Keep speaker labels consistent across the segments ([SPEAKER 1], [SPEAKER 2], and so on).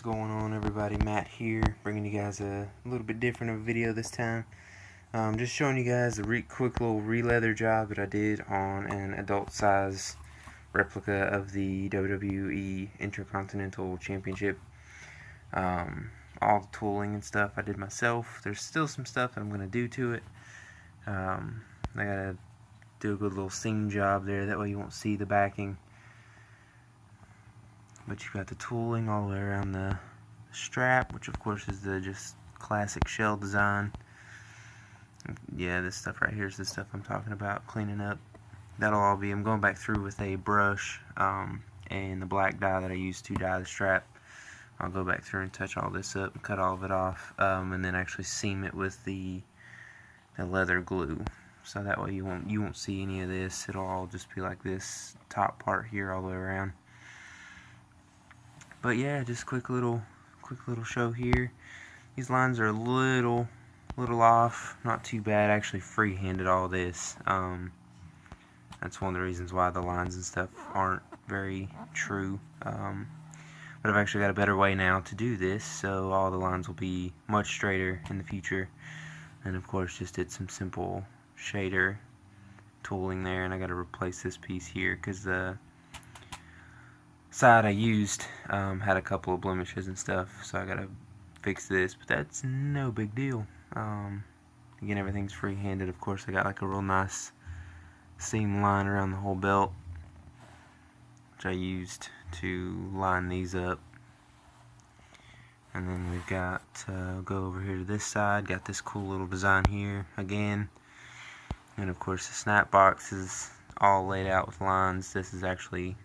[SPEAKER 1] What's going on, everybody? Matt here, bringing you guys a little bit different of a video this time. Just showing you guys a quick little releather job that I did on an adult size replica of the WWE Intercontinental Championship. All the tooling and stuff I did myself. There's still some stuff that I'm going to do to it. I gotta do a good little seam job there, that way you won't see the backing. But you've got the tooling all the way around the strap, which of course is the just classic shell design. Yeah, this stuff right here is the stuff I'm talking about, cleaning up. That'll all be, I'm going back through with a brush and the black dye that I used to dye the strap. I'll go back through and touch all this up and cut all of it off, and then actually seam it with the leather glue. So that way you won't see any of this. It'll all just be like this top part here all the way around. But yeah, just quick little show here. These lines are a little off, not too bad. I actually freehanded all this. That's one of the reasons why the lines and stuff aren't very true. But I've actually got a better way now to do this, so all the lines will be much straighter in the future. And of course, just did some simple shader tooling there, and I got to replace this piece here because the side I used had a couple of blemishes and stuff, so I gotta fix this, but that's no big deal. Again, everything's free-handed. Of course, I got like a real nice seam line around the whole belt, which I used to line these up. And then we've got, go over here to this side, got this cool little design here again. And of course the snap box is all laid out with lines. This is actually,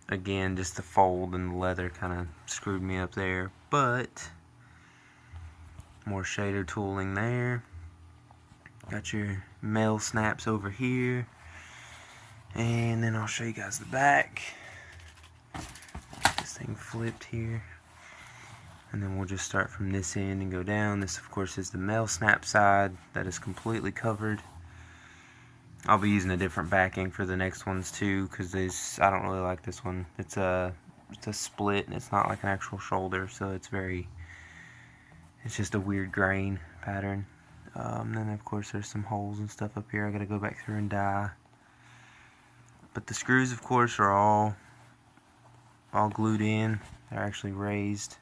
[SPEAKER 1] again, just the fold and the leather kind of screwed me up there, but more shader tooling there. Got your male snaps over here, and then I'll show you guys the back. Get this thing flipped here, and then we'll just start from this end and go down. This of course is the male snap side that is completely covered. I'll be using a different backing for the next ones too, because I don't really like this one. It's a split, and it's not like an actual shoulder, so it's just a weird grain pattern. Then of course there's some holes and stuff up here I gotta go back through and dye. But the screws of course are all glued in. They're actually raised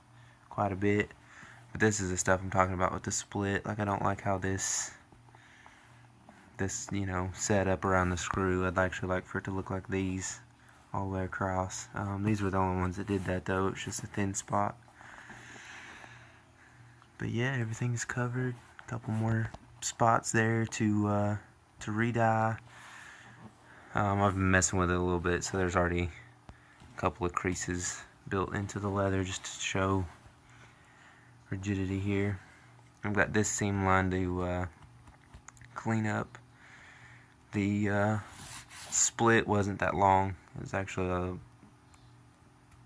[SPEAKER 1] quite a bit. But this is the stuff I'm talking about with the split. Like, I don't like how this set up around the screw. I'd actually like for it to look like these all the way across. These were the only ones that did that though. It's just a thin spot. But yeah, everything's covered. A couple more spots there to re-dye. I've been messing with it a little bit, so there's already a couple of creases built into the leather just to show rigidity here. I've got this seam line to clean up. The split wasn't that long. It was actually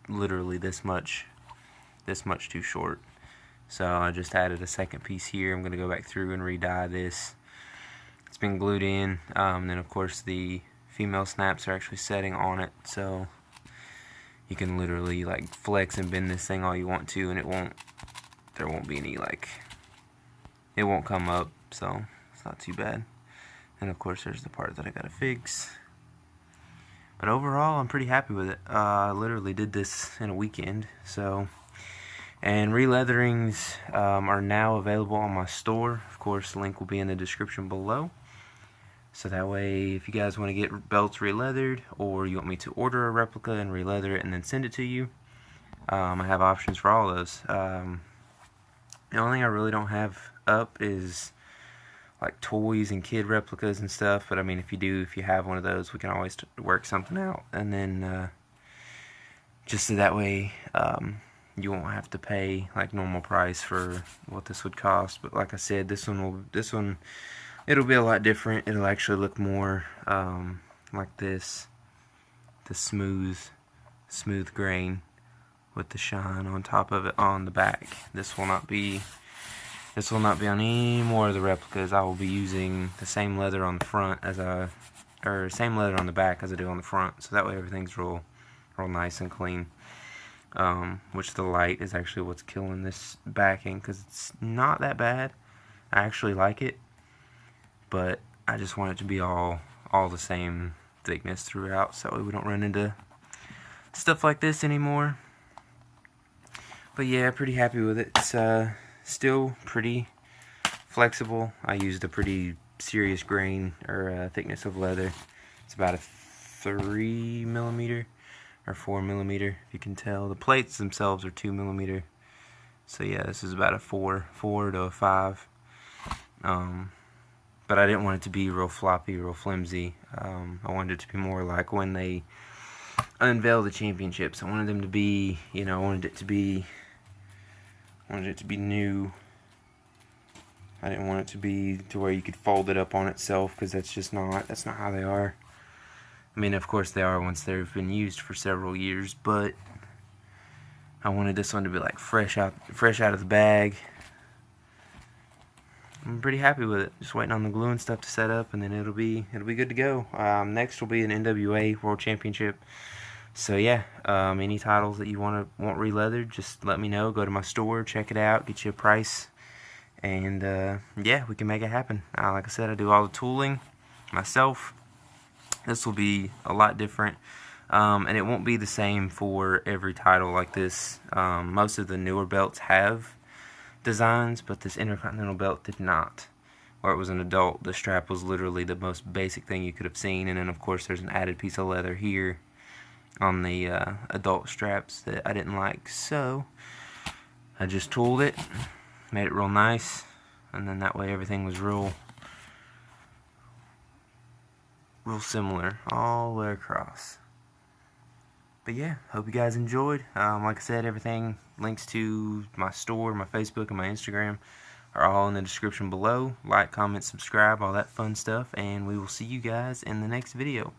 [SPEAKER 1] literally this much too short. So I just added a second piece here. I'm going to go back through and re-dye this. It's been glued in. Then of course the female snaps are actually setting on it, so you can literally like flex and bend this thing all you want to, and there won't be any, it won't come up, so it's not too bad. And of course there's the part that I gotta fix. But overall I'm pretty happy with it. I literally did this in a weekend, so. And releatherings are now available on my store. Of course, the link will be in the description below. So that way, if you guys want to get belts releathered, or you want me to order a replica and releather it and then send it to you, I have options for all those. The only thing I really don't have up is like toys and kid replicas and stuff. But I mean, if you have one of those, we can always work something out. And then just so that way, you won't have to pay like normal price for what this would cost. But like I said, this one it'll be a lot different. It'll actually look more like this, the smooth grain with the shine on top of it on the back. This will not be on any more of the replicas. I will be using the same leather on the front same leather on the back as I do on the front, so that way everything's real nice and clean. which the light is actually what's killing this backing, because it's not that bad. I actually like it, but I just want it to be all the same thickness throughout, so we don't run into stuff like this anymore. But yeah, pretty happy with it. It's still pretty flexible. I used a pretty serious grain or thickness of leather. It's about a 3mm or 4mm, if you can tell. The plates themselves are 2mm. So yeah, this is about a 4 to a 5. But I didn't want it to be real floppy, real flimsy. I wanted it to be more like when they unveil the championships. I wanted them to be, you know, I wanted it to be new. I didn't want it to be to where you could fold it up on itself, because that's not how they are. I mean, of course they are once they've been used for several years, but I wanted this one to be like fresh out of the bag. I'm pretty happy with it. Just waiting on the glue and stuff to set up, and then it'll be good to go. Next will be an NWA World Championship. So yeah, any titles that you want releathered, just let me know. Go to my store, check it out, get you a price, and yeah, we can make it happen. Like I said, I do all the tooling myself. This will be a lot different, and it won't be the same for every title like this. Most of the newer belts have designs, but this Intercontinental belt did not. Or it was an adult. The strap was literally the most basic thing you could have seen, and then of course there's an added piece of leather here on the adult straps that I didn't like, so I just tooled it, made it real nice, and then that way everything was real similar all the way across. But yeah, hope you guys enjoyed. Like I said, everything, links to my store, my Facebook, and my Instagram are all in the description below. Like, comment, subscribe, all that fun stuff, and we will see you guys in the next video.